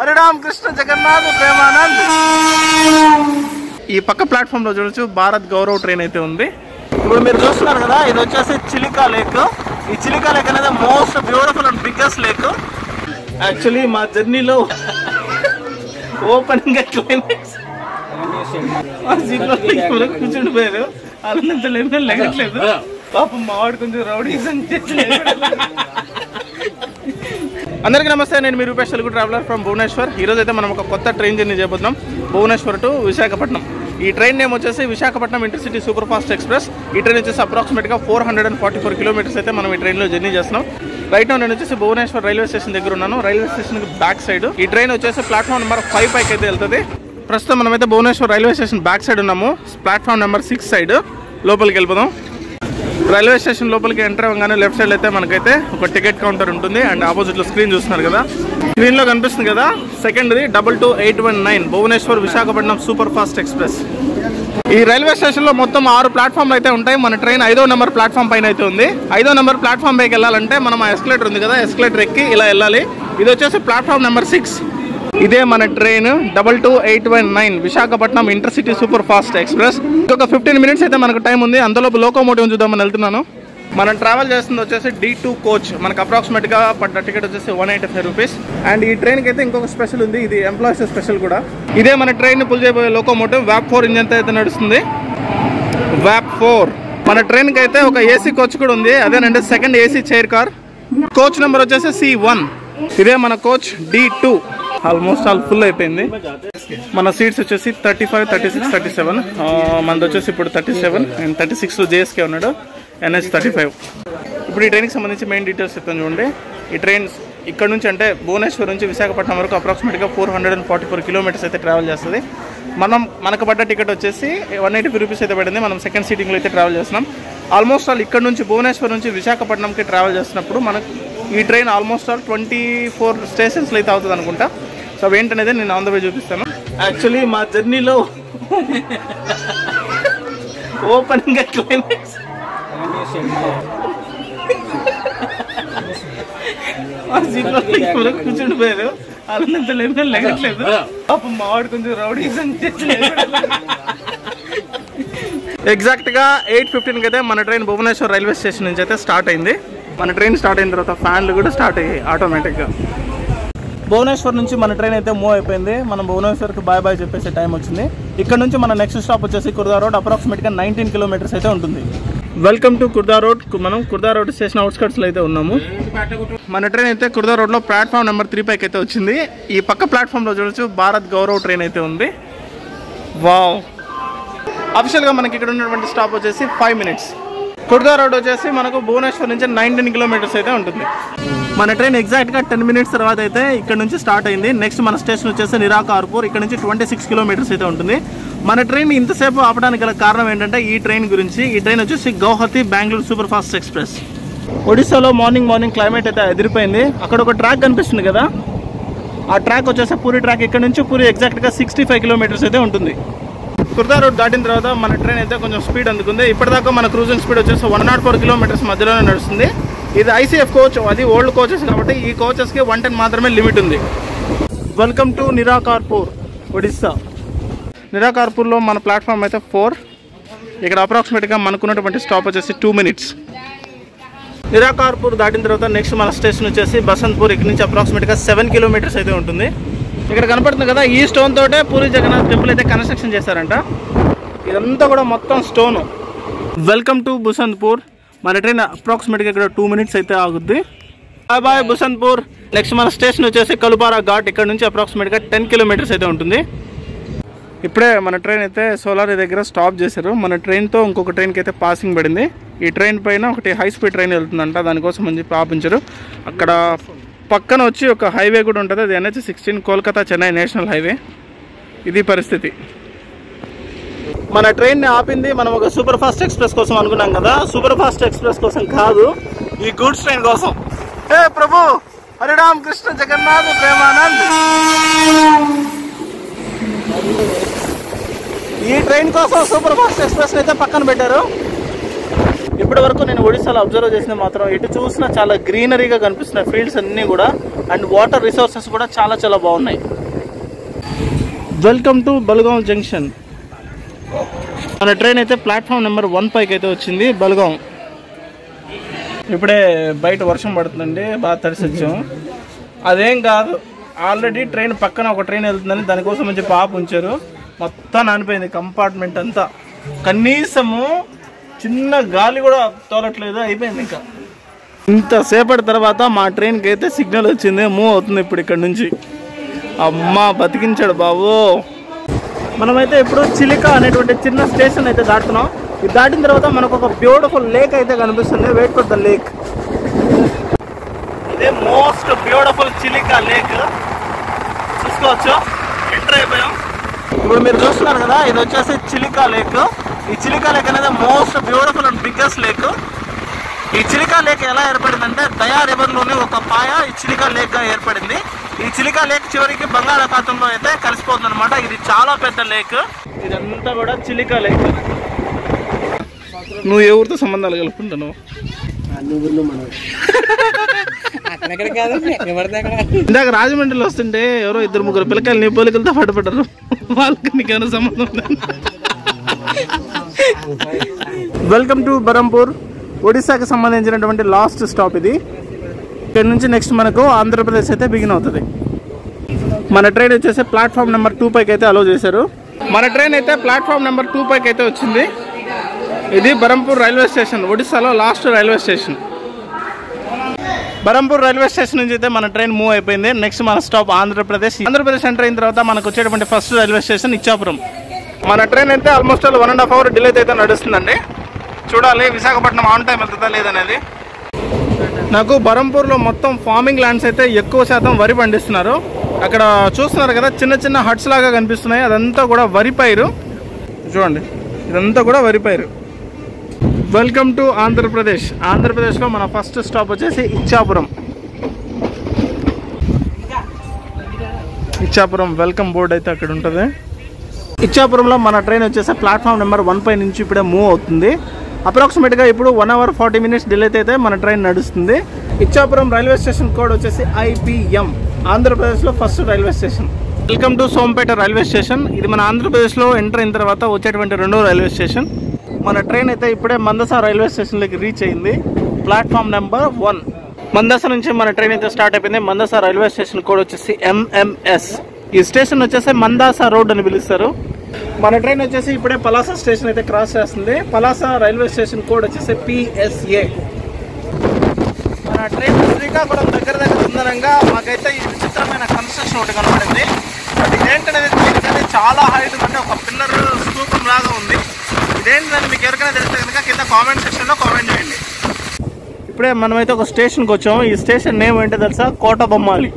హరిరామ్ కృష్ణ జగన్నాథ్ ప్రేమానంద్. ఈ పక్క ప్లాట్ఫామ్ లో చూడొచ్చు భారత్ గౌరవ్ ట్రైన్ అయితే ఉంది. ఇప్పుడు మీరు చూస్తున్నారు కదా, ఇది వచ్చేసి చిలికా లేక్. ఈ చిలికా లేక్ అనేది most beautiful and biggest lake. Actually మా జర్నీలో ఓపెనింగ్ క్లైమాక్స్ కూర్చుండిపోయారు. అలాంటి లేకుండా లెగట్లేదు. పాపం మావాడు కొంచెం రౌడీ. అందరికీ నమస్తే, నేను మీ రూపేష్ తెలుగు ట్రావెలర్ ఫ్రమ్ భువనేశ్వర్. ఈరోజు అయితే మనం ఒక కొత్త ట్రైన్ జర్నీ చేయబోతున్నాం, భువనేశ్వర్ టు విశాఖపట్నం. ఈ ట్రైన్ నేమ్ వచ్చేసి Visakhapatnam intercity super fast express. ఈ ట్రైన్ వచ్చేసి అప్రాక్సిమేట్గా 444 కిలోమీటర్స్ అయితే మనం ఈ ట్రైన్లో జర్నీ చేస్తున్నాం. రైట్ నౌ నేను వచ్చేసి భువనేశ్వర్ రైల్వే స్టేషన్ దగ్గర ఉన్నాను. రైల్వే స్టేషన్కి బ్యాక్ సైడ్ ఈ ట్రైన్ వచ్చేసి ప్లాట్ఫామ్ నెంబర్ 5 పైకి అయితే వెళ్తుంది. ప్రస్తుతం మనమైతే Bhubaneswar railway station back side ఉన్నాము. ప్లాట్ఫామ్ నెంబర్ 6 సైడ్ లోపలికి వెళ్ళిపోదాం. రైల్వే స్టేషన్ లోపలికి ఎంటర్ అవ్వగానే లెఫ్ట్ సైడ్ అయితే మనకైతే ఒక టికెట్ కౌంటర్ ఉంటుంది. అండ్ ఆపోజిట్ లో స్క్రీన్ చూస్తున్నారు కదా, స్క్రీన్ లో కనిపిస్తుంది కదా, సెకండ్ది 22819 Bhubaneswar Visakhapatnam super fast express. ఈ రైల్వే స్టేషన్ లో మొత్తం 6 ప్లాట్ఫామ్లు అయితే ఉంటాయి. మన ట్రైన్ 5వ నెంబర్ ప్లాట్ఫామ్ పైన అయితే ఉంది. 5వ నెంబర్ ప్లాట్ఫామ్ పైకి వెళ్ళాలంటే మనం ఆ ఎస్కలేటర్ ఉంది కదా, ఎస్కలేటర్ ఎక్కి ఇలా వెళ్ళాలి. ఇది వచ్చేసి ప్లాట్ఫామ్ నెంబర్ 6. ఇదే మన train 22819 Visakhapatnam intercity super fast express. ఇంకొక 15 మినిట్స్ అయితే మనకు టైం ఉంది. అందులోపు లోకోమోటివ్ చూద్దామని వెళ్తున్నాను. మనం ట్రావెల్ చేస్తుంది వచ్చేసి D2 కోచ్. మనకు అప్రాక్సిమేట్గా పడ్డ టికెట్ వచ్చేసి 185 రూపీస్. అండ్ ఈ ట్రైన్కి అయితే ఇంకొక స్పెషల్ ఉంది, ఇది ఎంప్లాయీస్ స్పెషల్ కూడా. ఇదే మన ట్రైన్ పుల్ చేయబోయే లోకోమోటివ్ VAP 4 ఇంజన్తో అయితే నడుస్తుంది. VAP 4 మన ట్రైన్కి అయితే ఒక ఏసీ కోచ్ కూడా ఉంది, అదేనంటే second AC chair car. Coach number వచ్చేసి C1. ఇదే మన coach D2. Almost all full అయిపోయింది. మన సీట్స్ వచ్చేసి 35, 36, 37. మనది వచ్చేసి ఇప్పుడు 37 అండ్ 36 JSK ఉన్నాడు, NH 35. ఇప్పుడు ఈ ట్రైన్కి సంబంధించి మెయిన్ డీటెయిల్స్ చెప్తాను చూడండి. ఈ ట్రైన్ ఇక్కడ నుంచి అంటే భువనేశ్వర్ నుంచి విశాఖపట్నం వరకు అప్రాక్సిమేట్గా 444 కిలోమీటర్స్ అయితే ట్రావెల్ చేస్తుంది. మనకు పడ్డ టికెట్ వచ్చేసి 185 రూపీస్ అయితే పడింది. మనం సెకండ్ సీటింగ్లో అయితే ట్రావెల్ చేస్తున్నాం. ఆల్మోస్ట్ ఆల్ ఇక్కడ నుంచి భువనేశ్వర్ నుంచి విశాఖపట్నంకి ట్రావెల్ చేస్తున్నప్పుడు మనకు ఈ ట్రైన్ ఆల్మోస్ట్ ఆల్ 24 స్టేషన్స్లో అయితే అవుతుంది అనుకుంటా. సో అవి ఏంటనేది నేను ఆన్ ద వే చూపిస్తాను. యాక్చువల్లీ మా జర్నీలో ఓపెనింగ్ క్లైమాక్స్ కూర్చుండిపోయారు. అలాంటి లేకుండా లెగట్లేదు. పాపం మావాడు కొంచెం రౌడీ. ఎగ్జాక్ట్గా 8:15కి అయితే మన ట్రైన్ భువనేశ్వర్ రైల్వే స్టేషన్ నుంచి అయితే స్టార్ట్ అయింది. మన ట్రైన్ స్టార్ట్ అయిన తర్వాత ఫ్యాన్లు కూడా స్టార్ట్ అయ్యాయి ఆటోమేటిక్గా. భువనేశ్వర్ నుంచి మన ట్రైన్ అయితే మూవ్ అయిపోయింది. మనం భువనేశ్వర్కి బాయ్ బాయ్ చెప్పేసే టైం వచ్చింది. ఇక్కడ నుంచి మన నెక్స్ట్ స్టాప్ వచ్చేసి కుర్దా రోడ్. అప్రాక్సిమేట్గా 19 కిలోమీటర్స్ అయితే ఉంటుంది. Welcome to Khurda road. మనం కుర్దా రోడ్ స్టేషన్ అవుట్స్కట్స్లో అయితే ఉన్నాము. మన ట్రైన్ అయితే కుర్దా రోడ్లో ప్లాట్ఫామ్ నెంబర్ 3 పైకి అయితే వచ్చింది. ఈ పక్క ప్లాట్ఫామ్లో చూడొచ్చు భారత్ గౌరవ్ ట్రైన్ అయితే ఉంది. వావ్. అఫీషియల్గా మనకి ఇక్కడ ఉన్నటువంటి స్టాప్ వచ్చేసి 5 మినిట్స్. కుర్దా రోడ్ వచ్చేసి మనకు భువనేశ్వర్ నుంచి 19 కిలోమీటర్స్ అయితే ఉంటుంది. మన ట్రైన్ ఎగ్జాక్ట్గా 10 మినిట్స్ తర్వాత అయితే ఇక్కడ నుంచి స్టార్ట్ అయింది. నెక్స్ట్ మన స్టేషన్ వచ్చేసి నిరాకార్పూర్. ఇక్కడ నుంచి 26 కిలోమీటర్స్ అయితే ఉంటుంది. మన ట్రైన్ ఇంతసేపు ఆపడానికి గల కారణం ఏంటంటే ఈ ట్రైన్ గురించి. ఈ ట్రైన్ వచ్చేసి Guwahati Bengaluru super fast express. ఒడిశాలో మార్నింగ్ క్లైమేట్ అయితే ఎదిరిపోయింది. అక్కడ ఒక ట్రాక్ కనిపిస్తుంది కదా, ఆ ట్రాక్ వచ్చేసి పూరి ట్రాక్. ఇక్కడ నుంచి పూరి ఎగ్జాక్ట్గా 65 కిలోమీటర్స్ అయితే ఉంటుంది. కుర్దా రోడ్ దాటిన తర్వాత మన ట్రైన్ అయితే కొంచెం స్పీడ్ అందుకుంది. ఇప్పటిదాకా మన క్రూజింగ్ స్పీడ్ వచ్చేసి 104 కిలోమీటర్స్ మధ్యలోనే నడుస్తుంది. ఇది ICF కోచ్, అది ఓల్డ్ కోచెస్ కాబట్టి ఈ కోచెస్కి 110 మాత్రమే లిమిట్ ఉంది. Welcome to Nirakarpur, Odisha. నిరాకార్పూర్లో మన ప్లాట్ఫామ్ అయితే 4. ఇక్కడ అప్రాక్సిమేట్గా మనకున్నటువంటి స్టాప్ వచ్చేసి 2 మినిట్స్. నిరాకార్పూర్ దాటిన తర్వాత నెక్స్ట్ మన స్టేషన్ వచ్చేసి బసంత్పూర్. ఇక్కడ నుంచి అప్రాక్సిమేట్గా 7 కిలోమీటర్స్ అయితే ఉంటుంది. ఇక్కడ కనపడుతుంది కదా, ఈ స్టోన్ తోటే పూరి జగన్నాథ్ టెంపుల్ అయితే కన్స్ట్రక్షన్ చేశారంట. ఇదంతా కూడా మొత్తం స్టోను. Welcome to బసంత్పూర్. మన ట్రైన్ అప్రాక్సిమేట్గా ఇక్కడ 2 మినిట్స్ అయితే ఆగుద్ది. Bye bye Basantpur. నెక్స్ట్ మన స్టేషన్ వచ్చేసి కలుపారా ఘాట్. ఇక్కడ నుంచి అప్రాక్సిమేట్గా 10 కిలోమీటర్స్ అయితే ఉంటుంది. ఇప్పుడే మన ట్రైన్ అయితే సోలారి దగ్గర స్టాప్ చేశారు. మన ట్రైన్తో ఇంకొక ట్రైన్కి అయితే పాసింగ్ పడింది. ఈ ట్రైన్ పైన ఒకటి హై స్పీడ్ ట్రైన్ వెళ్తుందంట, దానికోసం అని చెప్పి ఆపించారు. అక్కడ పక్కన వచ్చి ఒక హైవే కూడా ఉంటుంది, అది NH 16 Kolkata Chennai national highway. ఇది పరిస్థితి. మన ట్రైన్ని ఆపింది మనం ఒక సూపర్ ఫాస్ట్ ఎక్స్ప్రెస్ కోసం అనుకున్నాం కదా, సూపర్ ఫాస్ట్ ఎక్స్ప్రెస్ కోసం కాదు, ఈ గూడ్స్ ట్రైన్ కోసం. హే ప్రభు, హరిరామ్ కృష్ణ జగన్నాథ్ ప్రేమానంద్. ఈ ట్రైన్ కోసం సూపర్ ఫాస్ట్ ఎక్స్ప్రెస్ అయితే పక్కన పెట్టారు. ఇప్పటి వరకు నేను ఒడిశాలో అబ్జర్వ్ చేసిన మాత్రం ఇటు చూసినా చాలా గ్రీనరీగా కనిపిస్తున్న ఫీల్డ్స్ అన్నీ కూడా అండ్ వాటర్ రిసోర్సెస్ కూడా చాలా చాలా బాగున్నాయి. Welcome to Balagam junction. మన ట్రైన్ అయితే ప్లాట్ఫామ్ నెంబర్ 1 పైకి అయితే వచ్చింది బల్గాం. ఇప్పుడే బయట వర్షం పడుతుందండి, బాగా తడిసి వచ్చాము. అదేం కాదు, ఆల్రెడీ ట్రైన్ పక్కన ఒక ట్రైన్ వెళ్తుందని దానికోసం మంచి పాప ఉంచారు. మొత్తం నానిపోయింది కంపార్ట్మెంట్ అంతా, కనీసము చిన్న గాలి కూడా తోలట్లేదు, అయిపోయింది. ఇంకా ఇంతసేపటి తర్వాత మా ట్రైన్కి అయితే సిగ్నల్ వచ్చింది, మూవ్ అవుతుంది ఇప్పుడు ఇక్కడ నుంచి. అమ్మ బతికించాడు బాబు. మనమైతే ఇప్పుడు చిలికా అనేటువంటి చిన్న స్టేషన్ అయితే దాటుతున్నాం. ఇది దాటిన తర్వాత మనకు ఒక బ్యూటిఫుల్ లేక్ అయితే కనిపిస్తుంది. Wait for the lake. ఇదే మోస్ట్ బ్యూటిఫుల్ చిలికా లేక్, చూసుకోవచ్చు. ఎంటర్ అయిపోయాం. ఇప్పుడు మీరు చూస్తున్నారు కదా, ఇది వచ్చేసి చిలికా లేక్. ఈ చిలికా లేక్ అనేది most beautiful and biggest lake. ఈ చిలికా లేక్ ఎలా ఏర్పడిందంటే దయా రివర్లోనే ఒక పాయ ఈ చిలికా లేక్గా ఏర్పడింది. ఈ చిలికా లేక్ చివరికి బంగాళాఖాతంలో అయితే కలిసిపోతుంది అనమాట. ఇది చాలా పెద్ద లేక్. ఇదంతా కూడా చిలికా లేక్. నువ్వు ఏ ఊరితో సంబంధాలు కలుపుకుంటున్నావు? ఇందాక రాజమండ్రిలో వస్తుంటే ఎవరో 2-3 పిల్లకాయలు నీ పోలికలతో పట్టుబడ్డారు. వాళ్ళకి నీకేమైనా సంబంధం లేదు. వెల్కమ్ టు బరంపూర్, ఒడిశాకి సంబంధించినటువంటి లాస్ట్ స్టాప్ ఇది. ఇక్కడ నుంచి నెక్స్ట్ మనకు ఆంధ్రప్రదేశ్ అయితే బిగిన్ అవుతుంది. మన ట్రైన్ వచ్చేసి ప్లాట్ఫామ్ నెంబర్ 2 పైకి అయితే అలో చేశారు. మన ట్రైన్ అయితే ప్లాట్ఫామ్ నెంబర్ 2 పైకి అయితే వచ్చింది. ఇది బరంపూర్ రైల్వే స్టేషన్, ఒడిశాలో last railway station. Berhampur railway station నుంచి అయితే మన ట్రైన్ మూవ్ అయిపోయింది. నెక్స్ట్ మన స్టాప్ ఆంధ్రప్రదేశ్. ఆంధ్రప్రదేశ్ ఎంటర్ అయిన తర్వాత మనకు వచ్చేటువంటి ఫస్ట్ రైల్వే స్టేషన్ ఇచ్చాపురం. మన ట్రైన్ అయితే ఆల్మోస్ట్ 1.5 అవర్ డిలే అయితే నడుస్తుందండి. చూడాలి విశాఖపట్నం ఆన్ టైం వెళ్తుందా లేదనేది. నాకు బరంపూర్లో మొత్తం ఫార్మింగ్ ల్యాండ్స్ అయితే ఎక్కువ శాతం వరి పండిస్తున్నారు. అక్కడ చూస్తున్నారు కదా, చిన్న చిన్న హట్స్ లాగా కనిపిస్తున్నాయి. అదంతా కూడా వరి పైరు. చూడండి, ఇదంతా కూడా వరి పైరు. Welcome to Andhra Pradesh. ఆంధ్రప్రదేశ్లో మన ఫస్ట్ స్టాప్ వచ్చేసి ఇచ్చాపురం. ఇచ్చాపురం వెల్కమ్ బోర్డ్ అయితే అక్కడ ఉంటుంది. ఇచ్చాపురంలో మన ట్రైన్ వచ్చేసి ప్లాట్ఫామ్ నెంబర్ 1 పై నుంచి ఇప్పుడే మూవ్ అవుతుంది. అప్రాక్సిమేట్గా ఇప్పుడు 1 అవర్ 40 మినిట్స్ డిలే అయితే మన ట్రైన్ నడుస్తుంది. ఇచ్చాపురం రైల్వే స్టేషన్ కోడ్ వచ్చేసి IPM. ఆంధ్రప్రదేశ్లో first railway station. Welcome to Sompeta railway station. ఇది మన ఆంధ్రప్రదేశ్లో ఎంటర్ అయిన తర్వాత వచ్చేటువంటి 2వ రైల్వే స్టేషన్. మన ట్రైన్ అయితే ఇప్పుడే మందస రైల్వే స్టేషన్లోకి రీచ్ అయింది, ప్లాట్ఫామ్ నెంబర్ 1. మందస నుంచి మన ట్రైన్ అయితే స్టార్ట్ అయిపోయింది. మందస రైల్వే స్టేషన్ కోడ్ వచ్చేసి MMS. ఈ స్టేషన్ వచ్చేసి మందాస రోడ్ అని పిలుస్తారు. మన ట్రైన్ వచ్చేసి ఇప్పుడే పలాస స్టేషన్ అయితే క్రాస్ చేస్తుంది. పలాస రైల్వే స్టేషన్ కోడ్ వచ్చేసి PSA. మన ట్రైన్ శ్రీకాకుళం దగ్గర ఉందనగా మాకైతే ఈ విచిత్రమైన కన్స్ట్రక్షన్ ఒకటి కనబడింది. అది ఏంటనేది దీనికైతే చాలా హైట్ అంటే ఒక పిల్లర్ స్తూపం లాగా ఉంది. ఇదేంటని మీకు ఎవరికైనా తెలిస్తే కనుక కింద కామెంట్ సెక్షన్లో కామెంట్ చేయండి. ఇప్పుడే మనమైతే ఒక స్టేషన్కి వచ్చాము. ఈ స్టేషన్ నేమ్ ఏంటో తెలుసా? కోటబొమ్మాలి.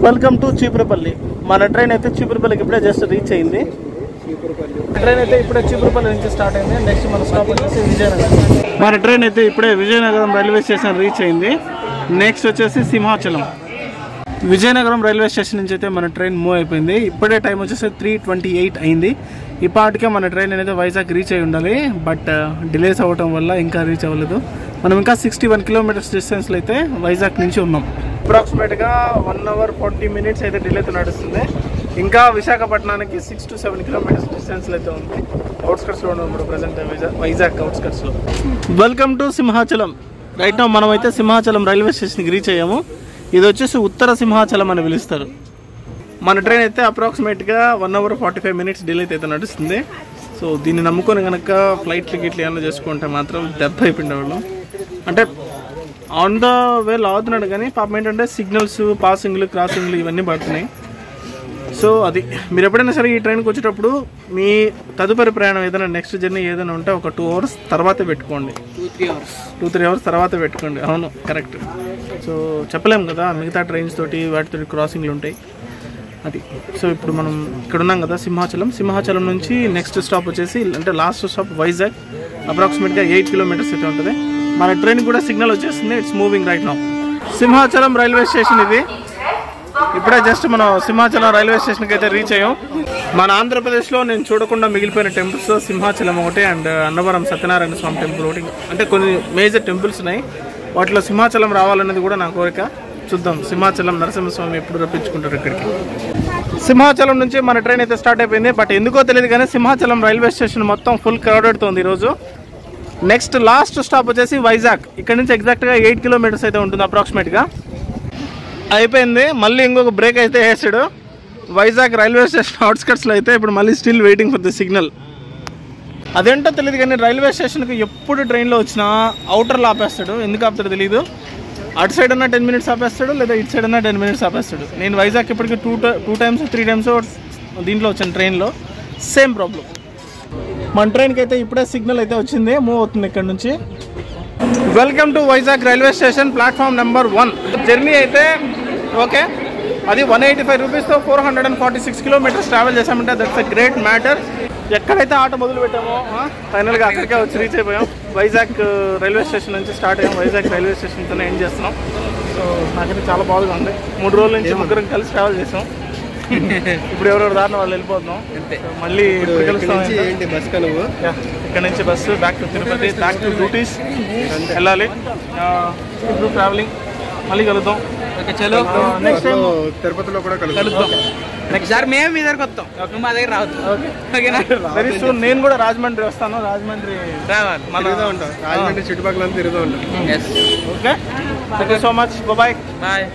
Welcome to Cheepurupalli. మన ట్రైన్ అయితే చీపురపల్లికి ఇప్పుడే జస్ట్ రీచ్ అయింది. ట్రైన్ అయితే ఇప్పుడే చీపురపల్లి నుంచి స్టార్ట్ అయింది. నెక్స్ట్ మన స్టాప్ వచ్చేసి విజయనగరం. మన ట్రైన్ అయితే ఇప్పుడే విజయనగరం రైల్వే స్టేషన్ రీచ్ అయింది. నెక్స్ట్ వచ్చేసి సింహాచలం. విజయనగరం రైల్వే స్టేషన్ నుంచి అయితే మన ట్రైన్ మూవ్ అయిపోయింది. ఇప్పుడే టైం వచ్చేసి 3:28 అయింది. ఇప్పటికే మన ట్రైన్ అనేది వైజాగ్ రీచ్ అయి ఉండాలి, బట్ డిలేస్ అవ్వటం వల్ల ఇంకా రీచ్ అవ్వలేదు. మనం ఇంకా 61 కిలోమీటర్స్ డిస్టెన్స్లో అయితే వైజాగ్ నుంచి ఉన్నాం. అప్రాక్సిమేట్గా 1 అవర్ 40 మినిట్స్ అయితే డిలేతో నడుస్తుంది. ఇంకా విశాఖపట్నానికి 6 to 7 కిలోమీటర్స్ డిస్టెన్స్లో అయితే ఉంది. అవుట్స్కట్స్లో ఉన్నాం ఇప్పుడు ప్రజెంట్ వైజాగ్ అవుట్స్కట్స్లో. Welcome to Simhachalam. Right now మనం అయితే సింహాచలం రైల్వే స్టేషన్కి రీచ్ అయ్యాము. ఇది వచ్చేసి ఉత్తర సింహాచలం అని పిలుస్తారు. మన ట్రైన్ అయితే అప్రాక్సిమేట్గా 1 అవర్ 45 మినిట్స్ డిలే అయితే నడుస్తుంది. సో దీన్ని నమ్ముకొని కనుక ఫ్లైట్ టికెట్లు ఏమైనా చేసుకుంటే మాత్రం దెబ్బ అయిపోయిండేవాళ్ళు. అంటే ఆన్ ద వే లాగుతున్నాడు కానీ పాపం ఏంటంటే సిగ్నల్స్, పాసింగ్లు, క్రాసింగ్లు ఇవన్నీ పడుతున్నాయి. సో అది మీరు ఎప్పుడైనా సరే ఈ ట్రైన్కి వచ్చేటప్పుడు మీ తదుపరి ప్రయాణం ఏదైనా నెక్స్ట్ జర్నీ ఏదైనా ఉంటే ఒక 2 అవర్స్ తర్వాతే పెట్టుకోండి. 2-3 అవర్స్ తర్వాత పెట్టుకోండి. అవును, కరెక్ట్. సో చెప్పలేము కదా, మిగతా ట్రైన్స్ తోటి వాటితోటి క్రాసింగ్లు ఉంటాయి. అది. సో ఇప్పుడు మనం ఇక్కడ ఉన్నాం కదా సింహాచలం. సింహాచలం నుంచి నెక్స్ట్ స్టాప్ వచ్చేసి అంటే లాస్ట్ స్టాప్ వైజాగ్. అప్రాక్సిమేట్గా 8 కిలోమీటర్స్ అయితే ఉంటుంది. మన ట్రైన్ కూడా సిగ్నల్ వచ్చేస్తుంది. It's moving right now. Simhachalam railway station ఇది. ఇప్పుడే జస్ట్ మనం సింహాచలం రైల్వే స్టేషన్కి అయితే రీచ్ అయ్యాం. మన ఆంధ్రప్రదేశ్లో నేను చూడకుండా మిగిలిపోయిన టెంపుల్స్ సింహాచలం ఒకటి అండ్ అన్నవరం సత్యనారాయణ స్వామి టెంపుల్ ఒకటి. అంటే కొన్ని మేజర్ టెంపుల్స్ ఉన్నాయి, వాటిలో సింహాచలం రావాలన్నది కూడా నా కోరిక. చూద్దాం సింహాచలం నరసింహస్వామి ఎప్పుడు రప్పించుకుంటారు ఇక్కడికి. సింహాచలం నుంచి మన ట్రైన్ అయితే స్టార్ట్ అయిపోయింది. బట్ ఎందుకో తెలియదు కానీ సింహాచలం రైల్వే స్టేషన్ మొత్తం ఫుల్ క్రౌడెడ్తో ఉంది ఈరోజు. నెక్స్ట్ లాస్ట్ స్టాప్ వచ్చేసి వైజాగ్. ఇక్కడ నుంచి ఎగ్జాక్ట్గా 8 కిలోమీటర్స్ అయితే ఉంటుంది అప్రాక్సిమేట్గా. అయిపోయింది. మళ్ళీ ఇంకొక బ్రేక్ అయితే వేసాడు. వైజాగ్ రైల్వే స్టేషన్ అవుట్స్కట్స్లో అయితే ఇప్పుడు మళ్ళీ still waiting for the signal. అదేంటో తెలియదు కానీ రైల్వే స్టేషన్కి ఎప్పుడు ట్రైన్లో వచ్చినా అవుటర్లో ఆపేస్తాడు. ఎందుకు ఆపుతాడో తెలియదు. అటు సైడ్ అన్న 10 మినిట్స్ ఆపేస్తాడు, లేదా ఇటు సైడ్ అన్న 10 మినిట్స్ ఆపేస్తాడు. నేను వైజాగ్ ఇప్పటికి 2 టైమ్స్ 3 టైమ్స్ దీంట్లో వచ్చాను ట్రైన్లో. Same problem. మన ట్రైన్కి అయితే ఇప్పుడే సిగ్నల్ అయితే వచ్చింది, మూవ్ అవుతుంది ఇక్కడ నుంచి. Welcome to Vizag railway station, platform number 1. Journey అయితే ఓకే, అది 185 రూపీస్తో 446 కిలోమీటర్స్ ట్రావెల్ చేసామంటే దట్స్ ఎ గ్రేట్ మ్యాటర్. ఎక్కడైతే ఆట మొదలు పెట్టామో ఫైనల్గా అక్కడికే వచ్చి రీచ్ అయిపోయాం. వైజాగ్ రైల్వే స్టేషన్ నుంచి స్టార్ట్ అయ్యాం. వైజాగ్ రైల్వే స్టేషన్తోనే ఎండ్ చేస్తున్నాం. సో నాకైతే చాలా బాగా ఉంది. 3 రోజుల నుంచి ముగ్గురం కలిసి ట్రావెల్ చేసాం. ఇప్పుడు ఎవరెవరు దారిన వాళ్ళు వెళ్ళిపోతున్నాం. మళ్ళీ ఇక్కడ నుంచి bus back to Tirupati, back to duties వెళ్ళాలి. ఇప్పుడు ట్రావెలింగ్ మళ్ళీ కలుద్దాం. నెక్స్ట్ టైం తిరుపతిలో కూడా కలుద్దాం. నెక్స్ట్ సార్ మేము మీ దగ్గరకు వస్తాం, మా దగ్గర రావద్దు. వెరీ సూన్ నేను కూడా రాజమండ్రి వస్తాను. రాజమండ్రి రాజమండ్రి చుట్టుపక్కల తిరుగుతూ ఉంటాం. Okay, thank you so much. Bye bye.